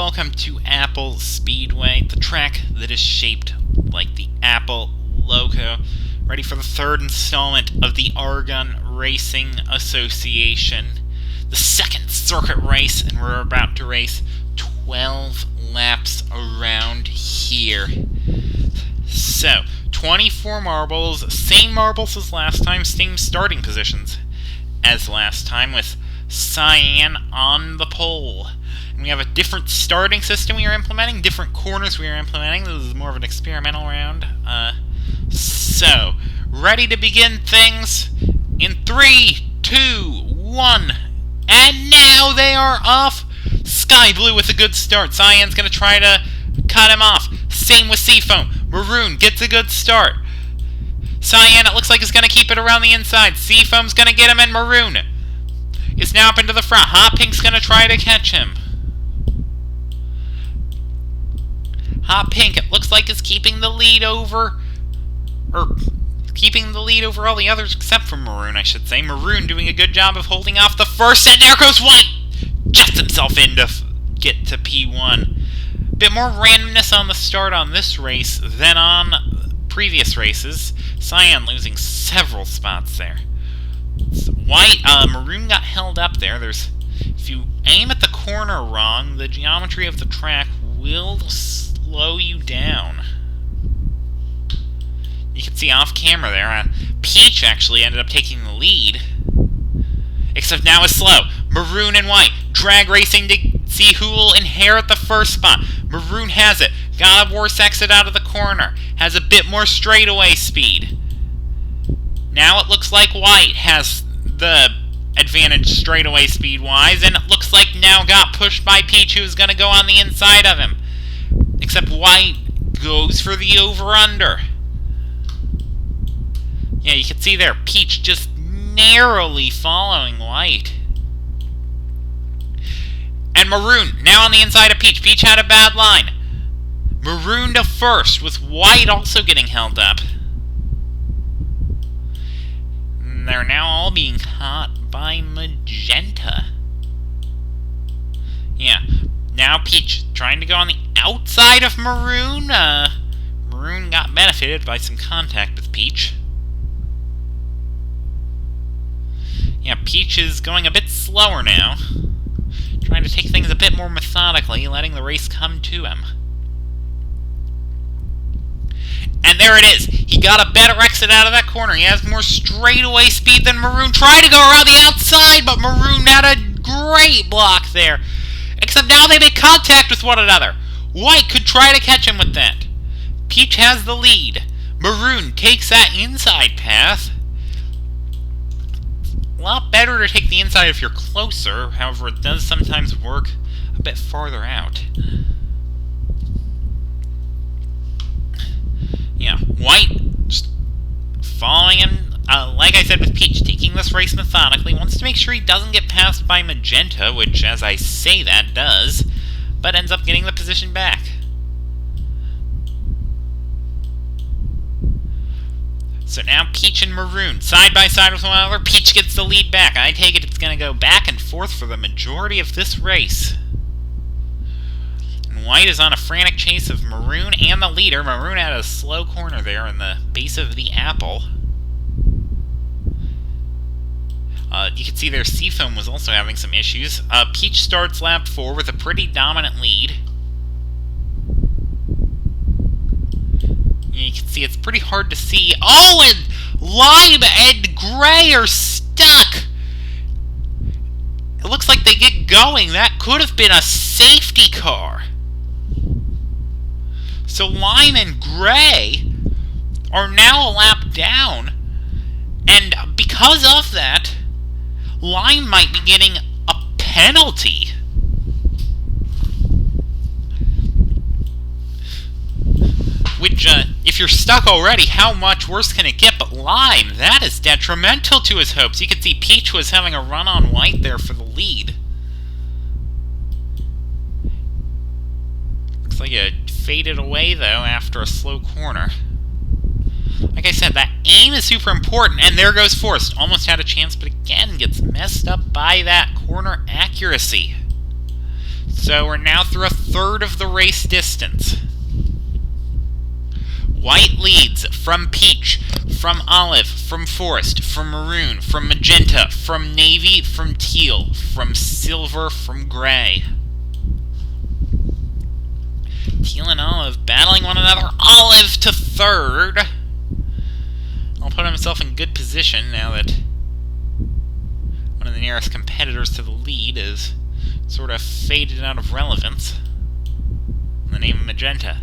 welcome to Apple Speedway, the track that is shaped like the Apple logo. Ready for the third installment of the Argon Racing Association, the second circuit race, and we're about to race 12 laps around here. So, 24 marbles, same marbles as last time, same starting positions as last time, with Cyan on the pole. And we have a different starting system we are implementing, different corners we are implementing. This is more of an experimental round. So, ready to begin things in 3, 2, 1, and now they are off! Sky Blue with a good start. Cyan's going to try to cut him off. Same with Seafoam. Maroon gets a good start. Cyan, it looks like, is going to keep it around the inside. Seafoam's going to get him, and Maroon is now up into the front. Hot Pink's going to try to catch him. Hot Pink, it looks like, is keeping the lead over all the others except for Maroon, I should say. Maroon doing a good job of holding off the first, and there goes White! Just himself in to get to P1. Bit more randomness on the start on this race than on previous races. Cyan losing several spots there. Maroon got held up there. If you aim at the corner wrong, the geometry of the track will slow you down. You can see off camera there, Peach actually ended up taking the lead. Except now it's slow. Maroon and White drag racing to see who will inherit the first spot. Maroon has it. Got a worse exit out of the corner. Has a bit more straightaway speed. Now it looks like White has the advantage straightaway speed-wise, and it looks like now got pushed by Peach, who's going to go on the inside of him. Except White goes for the over-under. Yeah, you can see there, Peach just narrowly following White. And Maroon, now on the inside of Peach. Peach had a bad line. Maroon to first, with White also getting held up. And they're now all being caught by Magenta. Yeah, now Peach trying to go on the outside of Maroon. Maroon got benefited by some contact with Peach. Yeah, Peach is going a bit slower now. Trying to take things a bit more methodically, letting the race come to him. And there it is! He got a better exit out of that corner. He has more straightaway speed than Maroon. Tried to go around the outside, but Maroon had a great block there. Except now they make contact with one another. White could try to catch him with that. Peach has the lead. Maroon takes that inside path. A lot better to take the inside if you're closer, however it does sometimes work a bit farther out. Yeah, White just following him, like I said with Peach, taking this race methodically, wants to make sure he doesn't get passed by Magenta, which, as I say that, does, but ends up getting the position back. So now Peach and Maroon, side by side with one another. Peach gets the lead back. I take it it's going to go back and forth for the majority of this race. And White is on a frantic chase of Maroon and the leader. Maroon had a slow corner there in the base of the apple. You can see there Seafoam was also having some issues. Peach starts lap 4 with a pretty dominant lead. You can see it's pretty hard to see. Oh, and Lime and Gray are stuck! It looks like they get going. That could have been a safety car. So Lime and Gray are now a lap down. And because of that, Lime might be getting a penalty. Which, if you're stuck already, how much worse can it get? But Lime, that is detrimental to his hopes. You can see Peach was having a run on White there for the lead. Looks like it faded away, though, after a slow corner. Like I said, that aim is super important, and there goes Forrest. Almost had a chance, but again gets messed up by that corner accuracy. So we're now through a third of the race distance. White leads from peach, from olive, from forest, from maroon, from magenta, from navy, from teal, from silver, from gray. Teal and olive battling one another. Olive to third. I'll put himself in good position now that one of the nearest competitors to the lead is sort of faded out of relevance in the name of magenta.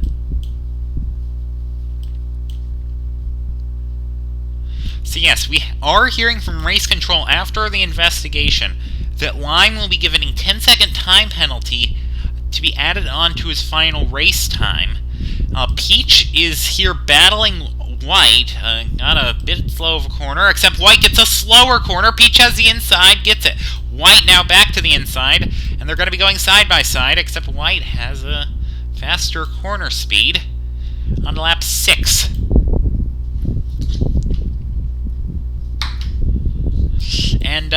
So yes, we are hearing from race control after the investigation that Lime will be given a 10-second time penalty to be added on to his final race time. Peach is here battling White. Got a bit slow of a corner, except White gets a slower corner. Peach has the inside, gets it. White now back to the inside, and they're going to be going side by side, except White has a faster corner speed on lap 6. And,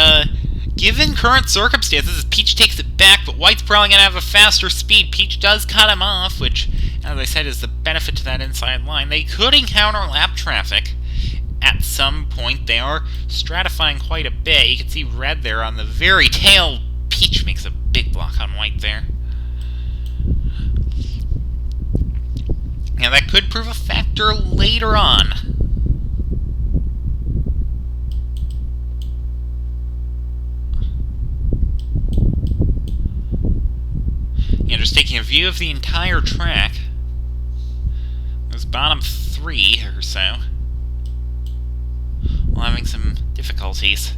given current circumstances, Peach takes it back, but White's probably going to have a faster speed. Peach does cut him off, which, as I said, is the benefit to that inside line. They could encounter lap traffic at some point. They are stratifying quite a bit. You can see red there on the very tail. Peach makes a big block on White there. Now, that could prove a factor later on. Just taking a view of the entire track. Those bottom 3 or so while having some difficulties.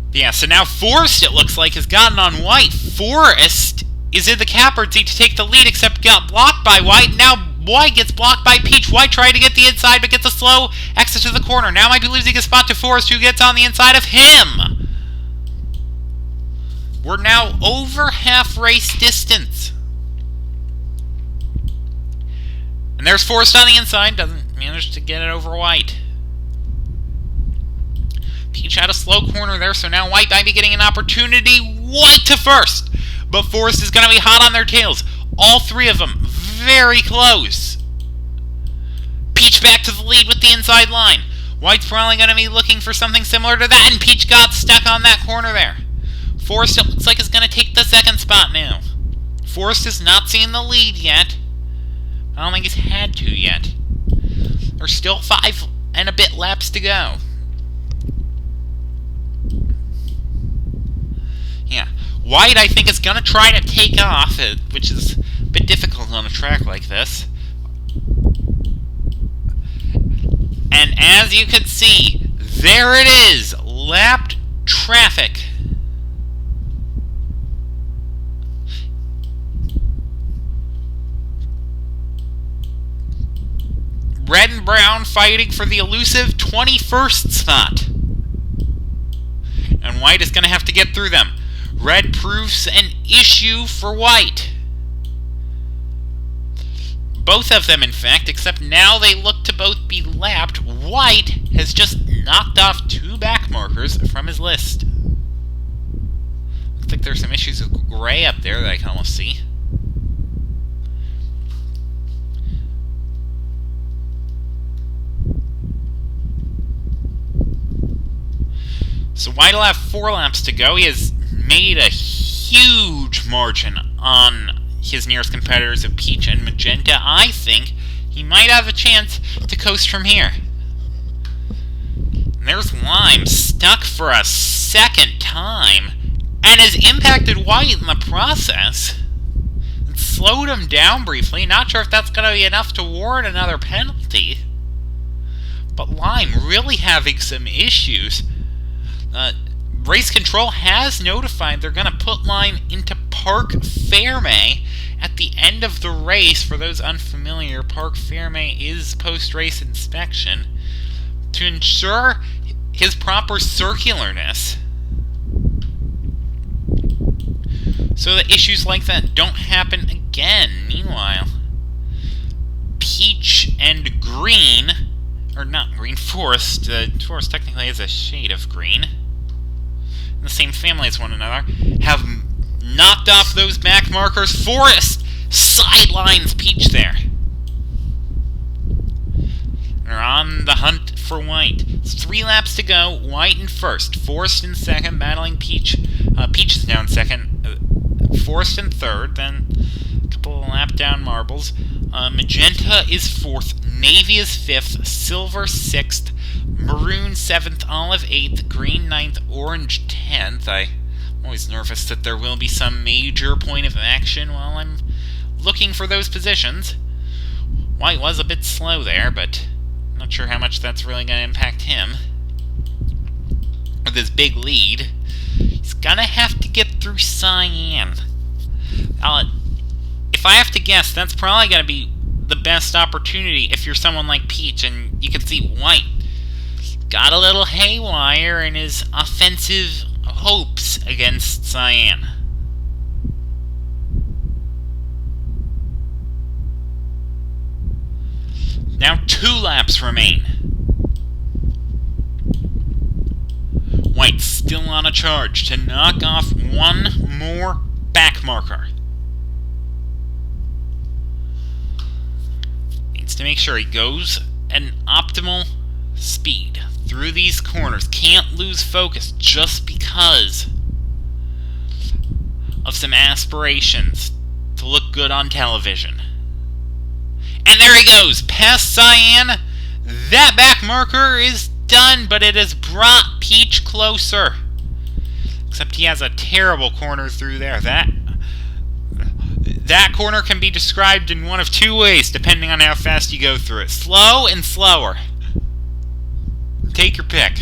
But yeah, so now Forrest, it looks like, has gotten on White. Forrest is in the captain's seat to take the lead, except got blocked by White. Now White gets blocked by Peach. White tried to get the inside, but gets a slow exit to the corner. Now might be losing a spot to Forrest, who gets on the inside of him. We're now over half race distance. And there's Forrest on the inside. Doesn't manage to get it over White. Peach had a slow corner there, so now White might be getting an opportunity. White to first. But Forrest is going to be hot on their tails. All 3 of them very close. Peach back to the lead with the inside line. White's probably going to be looking for something similar to that, and Peach got stuck on that corner there. Forrest, it looks like, is going to take the second spot now. Forrest has not seen the lead yet. I don't think he's had to yet. There's still 5 and a bit laps to go. Yeah. White, I think, is going to try to take off, which is a bit difficult on a track like this. And as you can see, there it is. Lapped traffic. Red and brown fighting for the elusive 21st spot. And White is going to have to get through them. Red proves an issue for White. Both of them, in fact, except now they look to both be lapped. White has just knocked off 2 back markers from his list. Looks like there's some issues with gray up there that I can almost see. So White will have 4 laps to go. He has made a huge margin on his nearest competitors of Peach and Magenta. I think he might have a chance to coast from here. And there's Lime, stuck for a second time, and has impacted White in the process. It slowed him down briefly. Not sure if that's going to be enough to warrant another penalty. But Lime really having some issues. Race Control has notified they're going to put Lime into Parc Ferme at the end of the race. For those unfamiliar, Parc Ferme is post-race inspection to ensure his proper circularness, so that issues like that don't happen again. Meanwhile, Peach and Green, or not Green, Forest. Forest technically is a shade of green. the same family as one another, have knocked off those back markers. Forrest sidelines Peach there. They're on the hunt for White. It's 3 laps to go. White in first. Forrest in second, battling Peach. Peach is now in second. Forrest in third. Then a couple of lap down marbles. Magenta is fourth. Navy is fifth. Silver sixth. Maroon seventh. Olive eighth. Green ninth. Orange 10th. I'm always nervous that there will be some major point of action while I'm looking for those positions. White was a bit slow there, but not sure how much that's really going to impact him. With his big lead, he's going to have to get through Cyan. If I have to guess, that's probably going to be the best opportunity if you're someone like Peach, and you can see White got a little haywire in his offensive hopes against Cyan. Now 2 laps remain. White's still on a charge to knock off one more back marker. Needs to make sure he goes at an optimal speed through these corners. Can't lose focus just because of some aspirations to look good on television. And there he goes, past Cyan. That back marker is done, but it has brought Peach closer. Except he has a terrible corner through there. That corner can be described in one of 2 ways, depending on how fast you go through it. Slow and slower. Take your pick.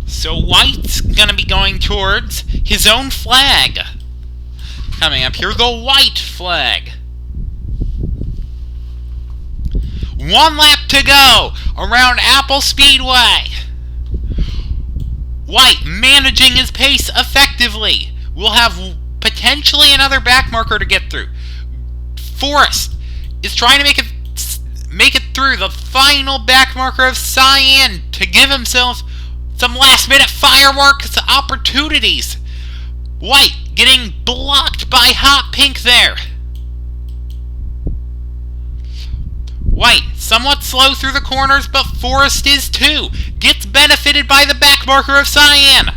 So White's gonna be going towards his own flag. Coming up here, the white flag. 1 lap to go around Apple Speedway. White managing his pace effectively. We'll have potentially another back marker to get through. Forrest is trying to make it through the final back marker of Cyan to give himself some last-minute fireworks opportunities. White getting blocked by Hot Pink there. White, somewhat slow through the corners, but Forrest is too. Gets benefited by the back marker of Cyan.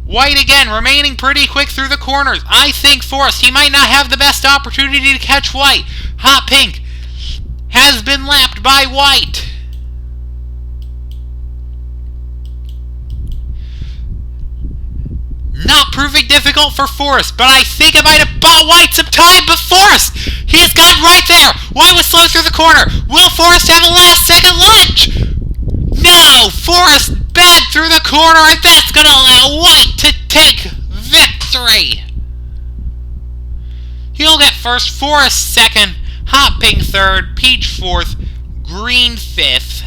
White again, remaining pretty quick through the corners. I think Forrest, he might not have the best opportunity to catch White. Hot Pink has been lapped by White. Not proving difficult for Forrest, but I think it might have bought White some time, but Forrest, he has gotten right there. White was slow through the corner. Will Forrest have a last-second lunge? No! Forrest bad through the corner, and that's going to allow White to take victory. He'll get first, Forrest second, Hot Pink third, Peach fourth, Green fifth,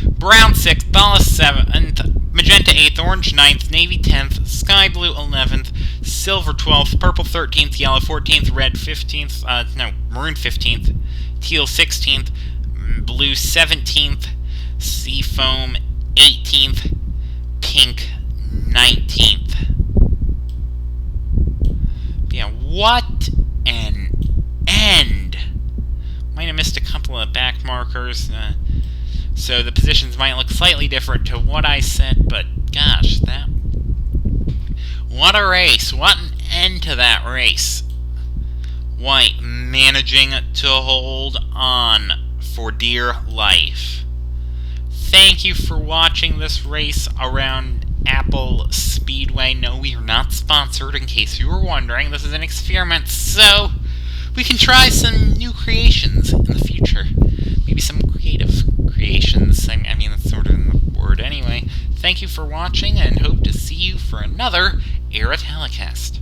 Brown sixth, Bala seventh, Magenta 8th, Orange 9th, Navy 10th, Sky Blue 11th, Silver 12th, Purple 13th, Yellow 14th, Red 15th, Maroon 15th, Teal 16th, Blue 17th, Seafoam 18th, Pink 19th. Yeah, what an end! Might have missed a couple of back markers, so the positions might look slightly different to what I said, but gosh, what a race. What an end to that race. White managing to hold on for dear life. Thank you for watching this race around Apple Speedway. No, we are not sponsored, in case you were wondering. This is an experiment, so we can try some new creations in the future. Maybe some creative creations. I mean, that's sort of in the word anyway. Thank you for watching, and hope to see you for another Era Telecast.